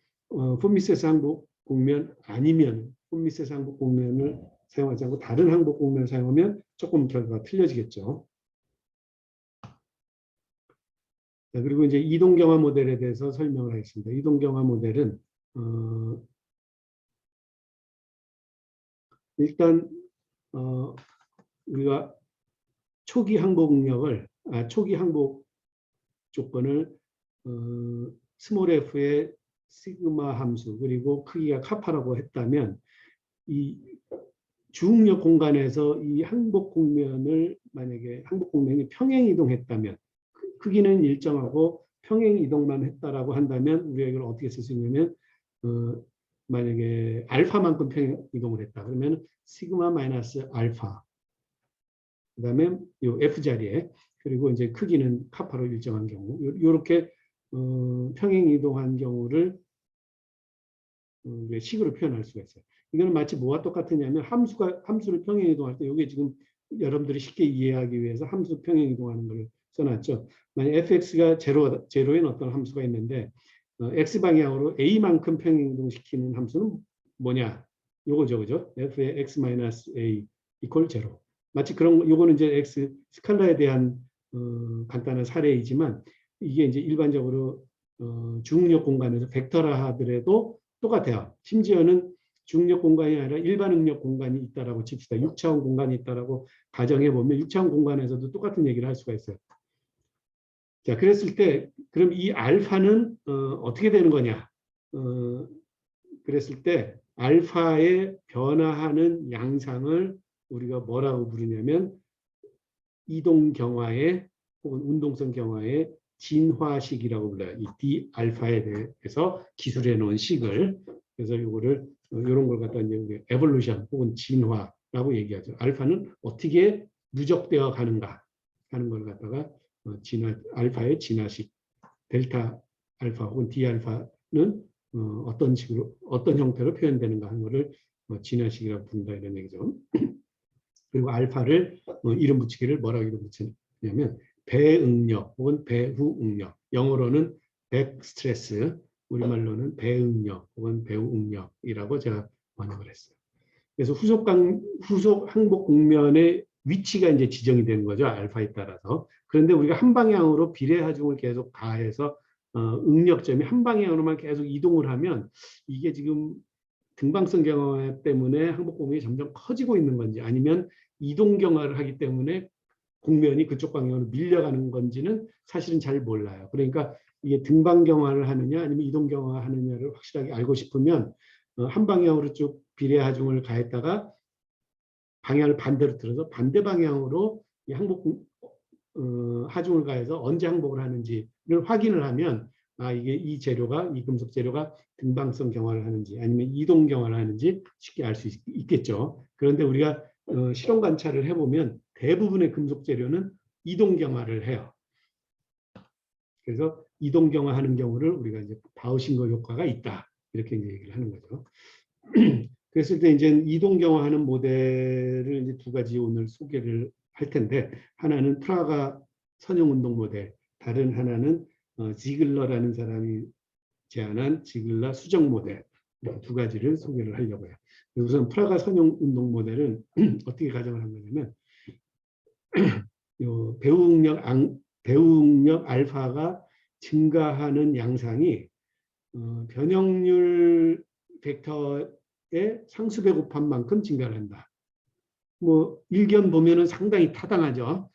포미세스 항복 공면 아니면 포미세스 항복 공면을 사용하지 않고 다른 항복 공면을 사용하면 조금 결과가 틀려지겠죠. 자, 그리고 이제 이동경화 모델에 대해서 설명을 하겠습니다. 이동경화 모델은 일단 우리가 초기 항복 능력을 초기 항복 조건을 스몰 f의 시그마 함수 그리고 크기가 카파라고 했다면 이 주응력 공간에서 이 항복 공면을 만약에 항복 공면이 평행 이동했다면 크기는 일정하고 평행 이동만 했다라고 한다면 우리가 이걸 어떻게 쓸 수 있냐면 만약에 알파만큼 평행 이동을 했다 그러면 시그마 마이너스 알파 그다음에 요 F 자리에 그리고 이제 크기는 카파로 일정한 경우 이렇게 평행 이동한 경우를 식으로 표현할 수가 있어요. 이거는 마치 뭐와 똑같으냐면 함수를 평행 이동할 때 이게 지금 여러분들이 쉽게 이해하기 위해서 함수 평행 이동하는 걸 써놨죠. 만약 fx가 제로인 어떤 함수가 있는데 x 방향으로 a만큼 평행이동시키는 함수는 뭐냐? 요거죠, 그죠? f의 x-a 이퀄 제로. 마치 그런 요거는 이제 x 스칼라에 대한 간단한 사례이지만 이게 이제 일반적으로 중력 공간에서 벡터라 하더라도 똑같아요. 심지어는 중력 공간이 아니라 일반 응력 공간이 있다라고 칩시다. 6차원 공간이 있다라고 가정해 보면 6차원 공간에서도 똑같은 얘기를 할 수가 있어요. 자, 그랬을 때 그럼 이 알파는 어떻게 되는 거냐? 그랬을 때 알파의 변화하는 양상을 우리가 뭐라고 부르냐면 이동 경화의 혹은 운동성 경화의 진화식이라고 불러요. 이 D 알파에 대해서 기술해 놓은 식을. 그래서 이거를 이런 걸 갖다 이제 에볼루션 혹은 진화라고 얘기하죠. 알파는 어떻게 누적되어 가는가 하는 걸 갖다가 알파의 진화식, 델타 알파 혹은 D 알파는 어떤 식으로 어떤 형태로 표현되는가 하는 것을 진화식이라고 부른다 이런 얘기죠. 그리고 알파를 이름 붙이기를 뭐라고 이름 붙이냐면 배응력 혹은 배후응력, 영어로는 백스트레스, 우리말로는 배응력 혹은 배후응력이라고 제가 번역을 했어요. 그래서 후속 항복 국면의 위치가 이제 지정이 되는 거죠. 알파에 따라서. 그런데 우리가 한 방향으로 비례하중을 계속 가해서 응력점이 한 방향으로만 계속 이동을 하면 이게 지금 등방성 경화 때문에 항복 공면이 점점 커지고 있는 건지 아니면 이동 경화를 하기 때문에 공면이 그쪽 방향으로 밀려가는 건지는 사실은 잘 몰라요. 그러니까 이게 등방 경화를 하느냐 아니면 이동 경화하느냐를 확실하게 알고 싶으면 한 방향으로 쭉 비례하중을 가했다가 방향을 반대로 틀어서 반대 방향으로 이 항복 하중을 가해서 언제 항복을 하는지를 확인을 하면 이게 이 재료가 이 금속 재료가 등방성 경화를 하는지 아니면 이동 경화를 하는지 쉽게 알 수 있겠죠. 그런데 우리가 실험 관찰을 해보면 대부분의 금속 재료는 이동 경화를 해요. 그래서 이동 경화하는 경우를 우리가 이제 바우싱거 효과가 있다 이렇게 이제 얘기를 하는 거죠. 그랬을 때 이제 이동 경화하는 모델을 이제 두 가지 오늘 소개를 할 텐데 하나는 프라가 선형 운동 모델, 다른 하나는 지글러라는 사람이 제안한 지글러 수정 모델 두 가지를 소개를 하려고 해요. 우선 프라가 선형 운동 모델은 어떻게 가정을 한 거냐면 배우응력 알파가 증가하는 양상이 변형률 벡터의 상수배 곱한 만큼 증가를 한다. 뭐 일견 보면은 상당히 타당하죠.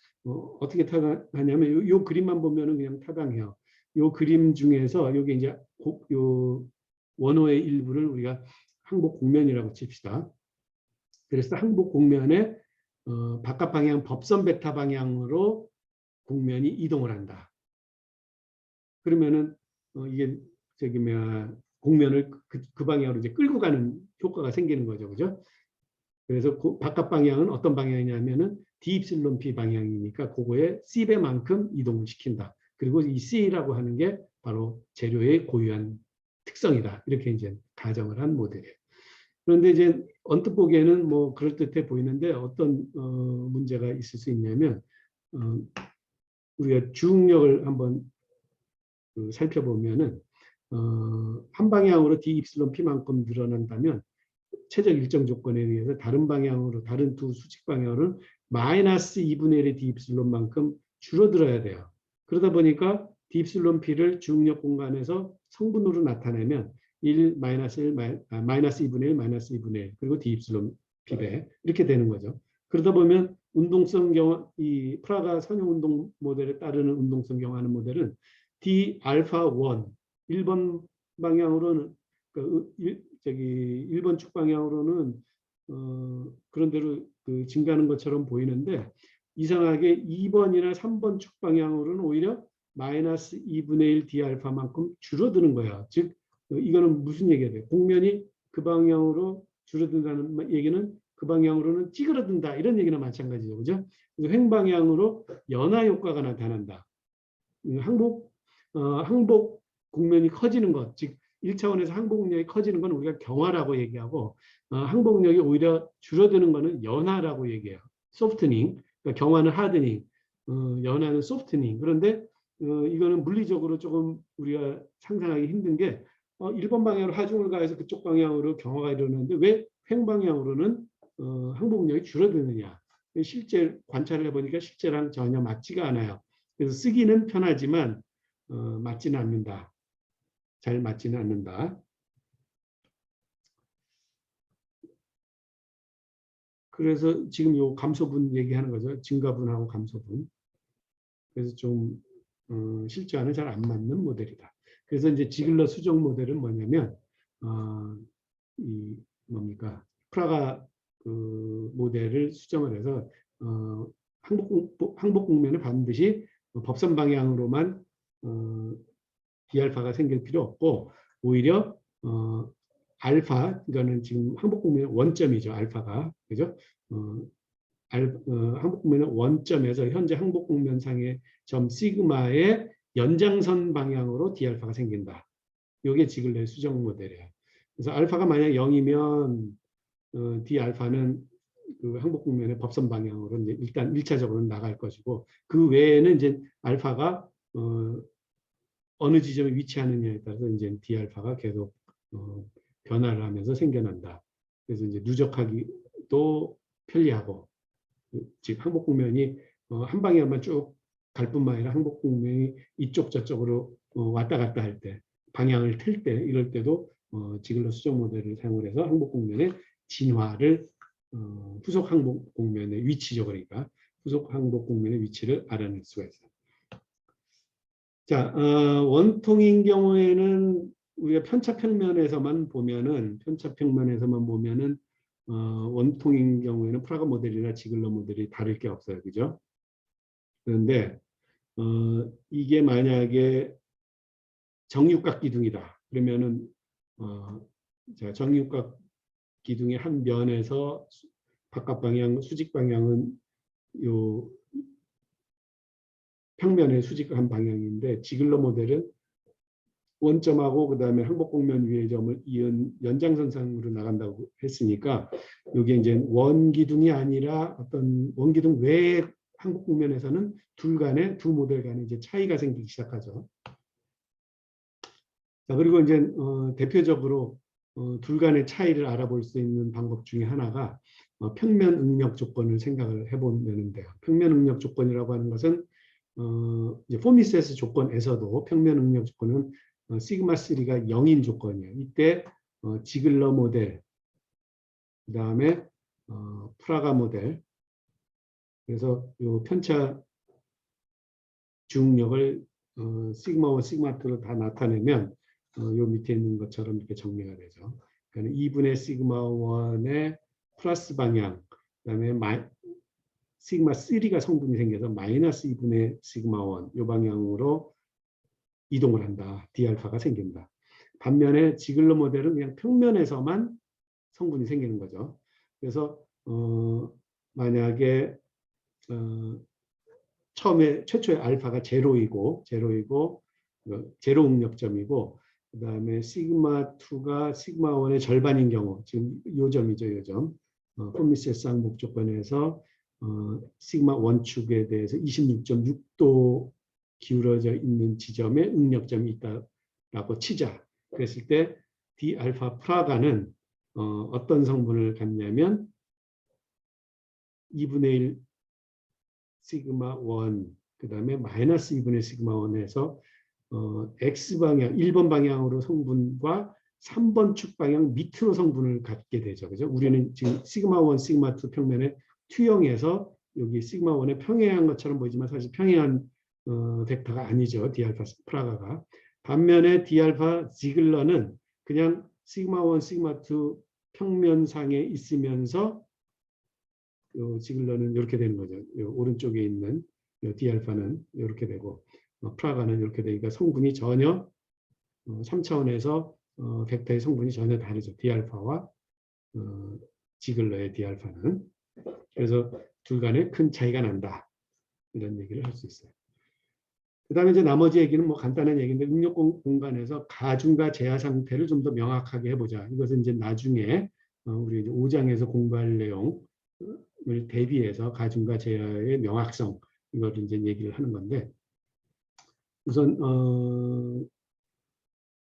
어떻게 타당하냐면 요 그림만 보면은 그냥 타당해요. 요 그림 중에서 여기 이제 요 원호의 일부를 우리가 항복 공면이라고 칩시다. 그래서 항복 공면에 바깥 방향 법선 베타 방향으로 공면이 이동을 한다. 그러면은 이게 저기 공면을 그 방향으로 이제 끌고 가는 효과가 생기는 거죠, 그죠? 그래서 바깥 방향은 어떤 방향이냐면은 D입실론 P 방향이니까 그거에 C배만큼 이동을 시킨다. 그리고 이 C라고 하는 게 바로 재료의 고유한 특성이다. 이렇게 이제 가정을 한 모델이에요. 그런데 이제 언뜻 보기에는 뭐 그럴듯해 보이는데 어떤 문제가 있을 수 있냐면 우리가 중력을 한번 살펴보면은 한 방향으로 D 입실론 P만큼 늘어난다면 최적 일정 조건에 의해서 다른 방향으로 다른 두 수직 방향으로는 마이너스 2분의 1의 D 입실론만큼 줄어들어야 돼요. 그러다 보니까 D 입실론 P를 중력 공간에서 성분으로 나타내면 마이너스 2분의 1 마이너스 2분의 1 그리고 D 입실론 P배 이렇게 되는 거죠. 그러다 보면 운동성 경화 이 프라가 선형 운동 모델에 따르는 운동성 경화하는 모델은 D 알파 1 1번 방향으로는 저기 1번 축 방향으로는 그런 대로 증가하는 것처럼 보이는데 이상하게 2번이나 3번 축 방향으로는 오히려 마이너스 2분의 1 D 알파만큼 줄어드는 거야. 즉 이거는 무슨 얘기가 돼요? 공면이 그 방향으로 줄어든다는 얘기는 그 방향으로는 찌그러든다 이런 얘기나 마찬가지죠. 그죠? 그래서 횡방향으로 연화 효과가 나타난다. 항복 국면이 커지는 것, 즉 1차원에서 항복력이 커지는 건 우리가 경화라고 얘기하고 항복력이 오히려 줄어드는 것은 연화라고 얘기해요. 소프트닝, 그러니까 경화는 하드닝, 연하는 소프트닝. 그런데 이거는 물리적으로 조금 우리가 상상하기 힘든 게 1번 방향으로 하중을 가해서 그쪽 방향으로 경화가 일어나는데 왜 횡방향으로는 항복력이 줄어드느냐. 실제 관찰을 해보니까 실제랑 전혀 맞지가 않아요. 그래서 쓰기는 편하지만 맞지는 않는다. 잘 맞지는 않는다. 그래서 지금 요 감소분 얘기하는 거죠. 증가분하고 감소분. 그래서 좀 실제와는 잘 안 맞는 모델이다. 그래서 이제 지글러 수정 모델은 뭐냐면 이 뭡니까 프라가 그 모델을 수정을 해서 항복 국면에 반드시 법선 방향으로만 D알파가 생길 필요 없고 오히려 알파 이거는 지금 항복 국면의 원점이죠. 알파가 그죠? 항복 국면의 원점에서 현재 항복 국면상의 점 시그마의 연장선 방향으로 D알파가 생긴다. 이게 지글러의 수정 모델이에요. 그래서 알파가 만약 0이면 D알파는 그 항복 국면의 법선 방향으로 이제 일단 1차적으로 나갈 것이고 그 외에는 이제 알파가 어느 지점에 위치하느냐에 따라서 이제 D알파가 계속 변화를 하면서 생겨난다. 그래서 이제 누적하기도 편리하고 즉 항복 국면이 한 방향만 쭉 갈 뿐만 아니라 항복 국면이 이쪽 저쪽으로 왔다 갔다 할 때 방향을 틀 때 이럴 때도 지글러 수정 모델을 사용을 해서 항복 국면의 진화를 후속 항복 국면의 위치죠. 그러니까 후속 항복 국면의 위치를 알아낼 수가 있어요. 자, 원통인 경우에는 우리가 편차평면에서만 보면은 원통인 경우에는 프라가 모델이나 지글러 모델이 다를 게 없어요. 그죠? 그런데 이게 만약에 정육각 기둥이다. 그러면은 자, 정육각 기둥의 한 면에서 바깥 방향, 수직 방향은 요 평면의 수직한 방향인데 지글러 모델은 원점하고 그다음에 항복국면 위의 점을 이은 연장선상으로 나간다고 했으니까 이게 이제 원기둥이 아니라 어떤 원기둥 외의 항복국면에서는 두 모델 간에 이제 차이가 생기기 시작하죠. 자, 그리고 이제 대표적으로 둘 간의 차이를 알아볼 수 있는 방법 중에 하나가 평면 응력 조건을 생각을 해보면 되는데요. 평면 응력 조건이라고 하는 것은 이제 포미세스 조건에서도 평면 응력 조건은 시그마 3가 0인 조건이에요. 이때 지글러 모델, 그 다음에 프라가 모델, 그래서 이 편차 중력을 시그마 1, 시그마 2로 다 나타내면 요 밑에 있는 것처럼 이렇게 정리가 되죠. 그러니까 2분의 시그마 1의 플러스 방향, 그다음에 시그마 3가 성분이 생겨서 마이너스 2분의 시그마 1, 이 방향으로 이동을 한다. D알파가 생긴다. 반면에 지글러 모델은 그냥 평면에서만 성분이 생기는 거죠. 그래서 만약에 최초의 알파가 제로이고 제로 응력점이고 그다음에 시그마 2가 시그마 1의 절반인 경우 지금 요 점이죠. 요 점. 포미세스 항복 조건에서 시그마 1축에 대해서 26.6도 기울어져 있는 지점에 응력점이 있다라고 치자. 그랬을 때 D알파 프라가는 어떤 성분을 갖냐면 2분의 1 시그마 1, 그 다음에 마이너스 2분의 시그마 1에서 X방향, 1번 방향으로 성분과 3번 축 방향 밑으로 성분을 갖게 되죠. 그죠? 우리는 지금 시그마 1, 시그마 2 평면에 투영해서 여기 시그마 1에 평행한 것처럼 보이지만 사실 평행한 벡터가 아니죠. D알파 프라가가. 반면에 D알파 지글러는 그냥 시그마 1, 시그마 2 평면상에 있으면서 지글러는 이렇게 되는 거죠. 오른쪽에 있는 D알파는 이렇게 되고 프라가는 이렇게 되니까 성분이 전혀 3차원에서 벡터의 성분이 전혀 다르죠. D알파와 지글러의 D알파는. 그래서 둘 간에 큰 차이가 난다. 이런 얘기를 할 수 있어요. 그 다음에 이제 나머지 얘기는 뭐 간단한 얘기인데 응력 공간에서 가중과 제하 상태를 좀 더 명확하게 해보자. 이것은 이제 나중에 우리 이제 5장에서 공부할 내용을 대비해서 가중과 제하의 명확성 이걸 이제 얘기를 하는 건데, 우선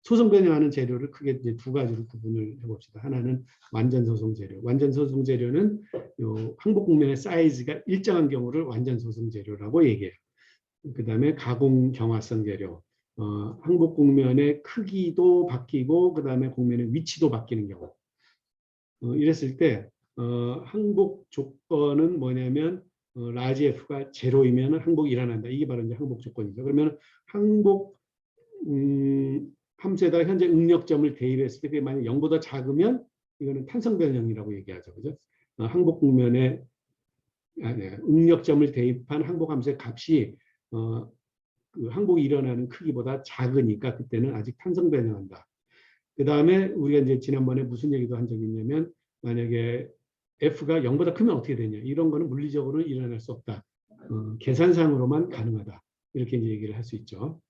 소송 변형하는 재료를 크게 이제 두 가지로 구분을 해봅시다. 하나는 완전 소송 재료. 완전 소송 재료는 요 항복 국면의 사이즈가 일정한 경우를 완전 소송 재료라고 얘기해요. 그다음에 가공 경화성 재료. 항복 국면의 크기도 바뀌고 그다음에 국면의 위치도 바뀌는 경우. 이랬을 때 항복 조건은 뭐냐면 라지 F가 제로이면 항복이 일어난다. 이게 바로 이제 항복 조건이죠. 그러면 항복 함수에다가 현재 응력점을 대입했을 때 그게 만약 0보다 작으면 이거는 탄성 변형이라고 얘기하죠. 그죠? 항복 국면에 응력점을 대입한 항복 함수의 값이 그 항복이 일어나는 크기보다 작으니까 그때는 아직 탄성 변형한다. 그 다음에 우리가 이제 지난번에 무슨 얘기도 한 적이 있냐면 만약에 F가 0보다 크면 어떻게 되냐. 이런 거는 물리적으로 일어날 수 없다. 계산상으로만 가능하다. 이렇게 이제 얘기를 할 수 있죠.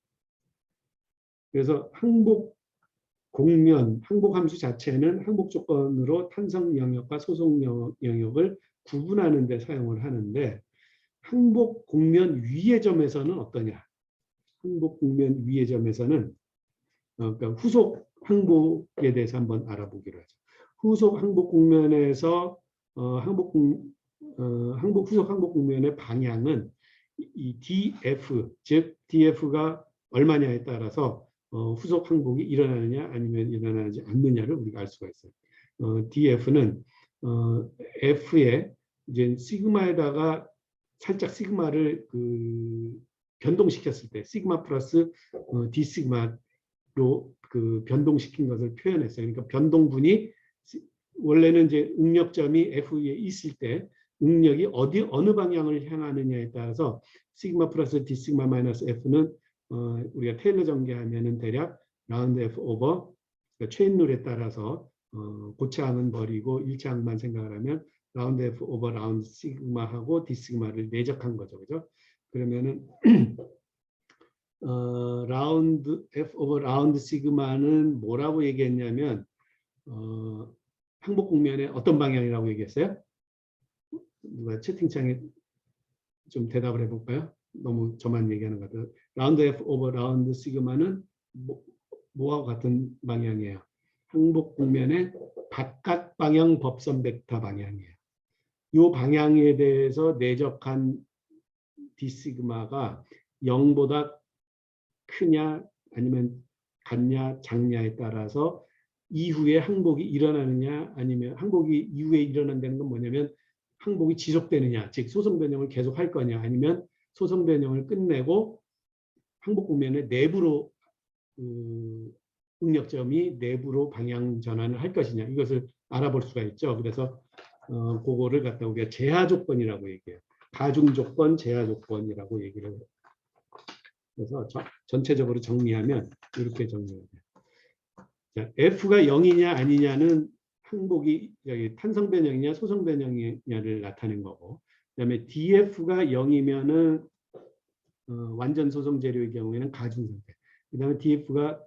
그래서 항복 공면, 항복 함수 자체는 항복 조건으로 탄성 영역과 소송 영역을 구분하는 데 사용을 하는데 항복 공면 위의 점에서는 어떠냐. 항복 공면 위의 점에서는 그러니까 후속 항복에 대해서 한번 알아보기로 하죠. 후속 항복 국면에서 후속 항복 국면의 방향은 이 DF, 즉 DF가 얼마냐에 따라서 후속 항복이 일어나느냐 아니면 일어나지 않느냐를 우리가 알 수가 있어요. DF는 F에 이제 시그마에다가 살짝 시그마를 변동시켰을 때 시그마 플러스 D 시그마 로 변동시킨 것을 표현했어요. 그러니까 변동분이 원래는 이제 응력점이 F에 있을 때 응력이 어느 방향을 향하느냐에 따라서 시그마 플러스 D 시그마 마이너스 F는 우리가 테일러 전개하면은 대략 라운드 F 오버 그러니까 체인룰에 따라서 고차항은 버리고 일차항만 생각을 하면 라운드 F 오버 라운드 시그마하고 D 시그마를 내적한 거죠. 그죠? 그러면은 라운드 F 오버 라운드 시그마는 뭐라고 얘기했냐면 항복 국면의 어떤 방향이라고 얘기했어요? 누가 채팅창에 좀 대답을 해볼까요? 너무 저만 얘기하는 것 같아요. 라운드 F 오버 라운드 시그마는 뭐와 같은 방향이에요? 항복 국면의 바깥 방향 법선 벡터 방향이에요. 이 방향에 대해서 내적한 D 시그마가 0보다 크냐 아니면 같냐 작냐에 따라서 이후에 항복이 일어나느냐 아니면 항복이 이후에 일어난다는 건 뭐냐면 항복이 지속되느냐 즉 소송 변형을 계속 할 거냐 아니면 소송 변형을 끝내고 항복 국면의 내부로 응력점이 내부로 방향 전환을 할 것이냐 이것을 알아볼 수가 있죠. 그래서 그거를 갖다 우리가 제하 조건이라고 얘기해요. 가중 조건, 제하 조건이라고 얘기를 해요. 그래서 전체적으로 정리하면 이렇게 정리해야 돼요. 자, F가 0이냐 아니냐는 항복이 탄성 변형이냐 소송 변형이냐를 나타낸 거고, 그다음에 DF가 0이면은 완전 소송 재료의 경우에는 가중 상태. 그다음에 DF가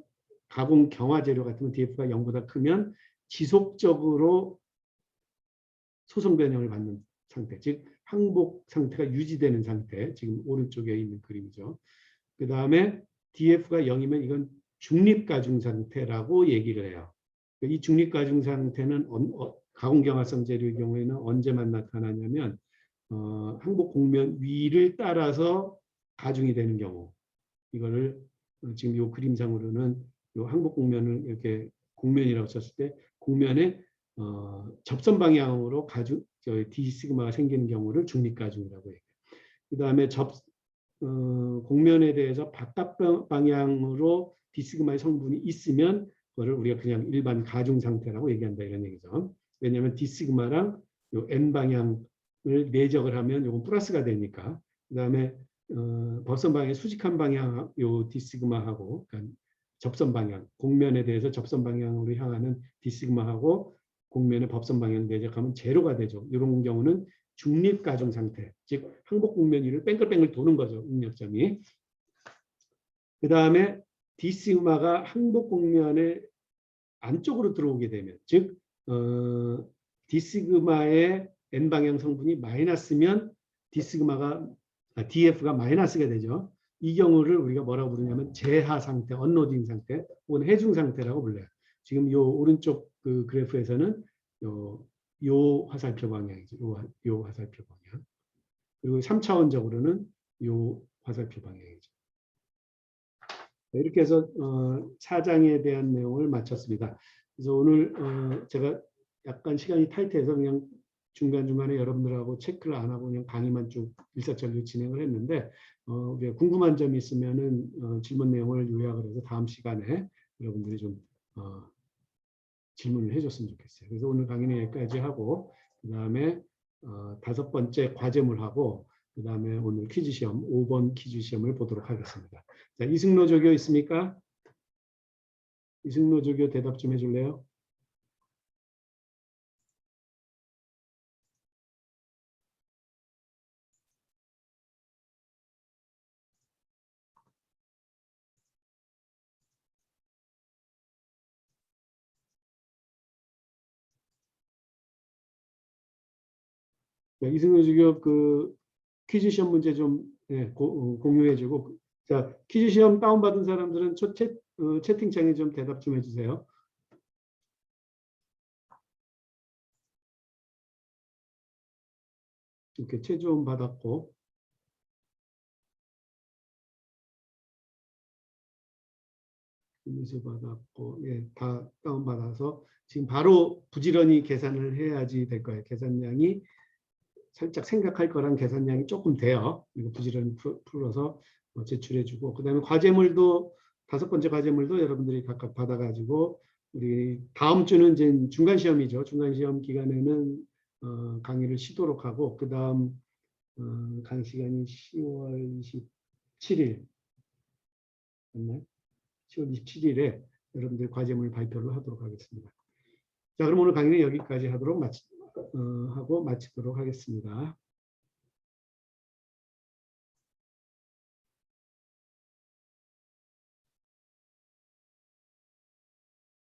가공 경화 재료 같으면 DF가 0보다 크면 지속적으로 소송 변형을 받는 상태, 즉 항복 상태가 유지되는 상태. 지금 오른쪽에 있는 그림이죠. 그 다음에 DF가 0이면 이건 중립가중 상태라고 얘기를 해요. 이 중립가중 상태는 가공경화성 재료의 경우에는 언제만 나타나냐면 항복 국면 위를 따라서 가중이 되는 경우. 이거를 지금 이 그림상으로는 이 항복 국면을 이렇게 국면이라고 썼을 때 국면의 접선 방향으로 D 시그마가 생기는 경우를 중립가중이라고 해요. 그 다음에 공면에 대해서 바깥 방향으로 D 시그마의 성분이 있으면 그거를 우리가 그냥 일반 가중 상태라고 얘기한다 이런 얘기죠. 왜냐하면 D 시그마랑 요 N 방향을 내적을 하면 요건 플러스가 되니까. 그다음에 법선 방향 수직한 방향 요 D 시그마하고 그러니까 접선 방향 공면에 대해서 접선 방향으로 향하는 D 시그마하고 공면의 법선 방향 내적하면 제로가 되죠. 이런 경우는 중립 가중 상태, 즉 항복 국면 위를 뺑글뺑글 도는 거죠. 응력점이. 그 다음에 D 시그마가 항복 국면의 안쪽으로 들어오게 되면, 즉 D 시그마의 N 방향 성분이 마이너스면 D 시그마가 DF가 마이너스가 되죠. 이 경우를 우리가 뭐라고 부르냐면 제하 상태, 언로딩 상태 혹은 해중 상태라고 불러요. 지금 요 오른쪽 그 그래프에서는 요 화살표 방향이죠. 요 화살표 방향. 그리고 3차원적으로는 요 화살표 방향이죠. 이렇게 해서 4장에 대한 내용을 마쳤습니다. 그래서 오늘 제가 약간 시간이 타이트해서 그냥 중간중간에 여러분들하고 체크를 안 하고 그냥 강의만 쭉 일사천리로 진행을 했는데 궁금한 점이 있으면은 질문 내용을 요약을 해서 다음 시간에 여러분들이 좀 질문을 해줬으면 좋겠어요. 그래서 오늘 강의는 여기까지 하고 그 다음에 5번째 과제물하고 그 다음에 오늘 퀴즈 시험 5번 퀴즈 시험을 보도록 하겠습니다. 자, 이승로 조교 있습니까? 이승로 조교 대답 좀 해줄래요? 자, 이승로 조교 그 퀴즈 시험 문제 좀 공유해주고 자 퀴즈 시험 다운받은 사람들은 채팅창에 좀 대답 좀 해주세요. 이렇게 최종 받았고 인수 받았고 다 다운받아서 지금 바로 부지런히 계산을 해야지 될 거예요. 계산량이 살짝 생각할 거랑 계산량이 조금 돼요. 이거 부지런히 풀어서 제출해주고 그다음에 과제물도 5번째 과제물도 여러분들이 각각 받아가지고 우리 다음 주는 이제 중간 시험이죠. 중간 시험 기간에는 강의를 쉬도록 하고 그다음 강의 시간이 10월 27일 맞나요? 10월 27일에 여러분들 과제물 발표를 하도록 하겠습니다. 자, 그럼 오늘 강의는 여기까지 하고 마치도록 하겠습니다.